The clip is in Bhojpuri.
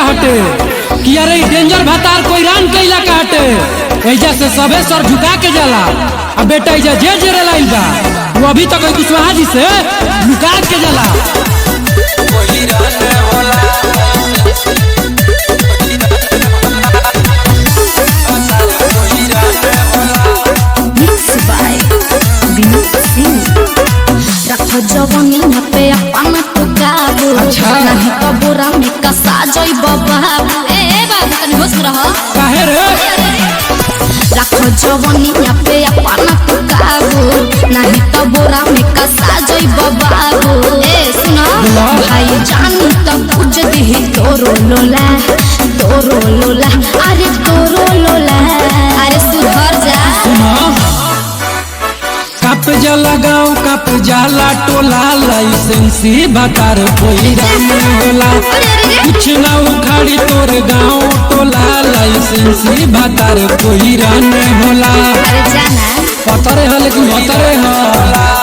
हटे कि अरे डेंजर भतार कोईरान के इलाका हटे। ऐजा से सबे सर झुका के जाला। अब बेटा ऐजा जे जे लाइल बा वो अभी तक कुशवाहा जी से लुका के जाला। जवानी पे अपन तो काबू नहीं तो बुरा में कसा जाई बाबू। ए बाबू तनी होश में रह काहे रे रखो जवानी पे अपन तो काबू नहीं तो बुरा में कसा जाई बाबू। ए सुना भाई जानी तो पूछ दी तोरो लोला अरे तोरो लोला अरे सुधर जा। कप जला गाँव कप जाला टोला लाइसेंसी भतार कोईरान होला। कुछ ना उखाड़ी तोर गाँव टोला लाइसेंसी भतार कोईरान होला। अरे जाना पतरे है लेकिन भतरे है।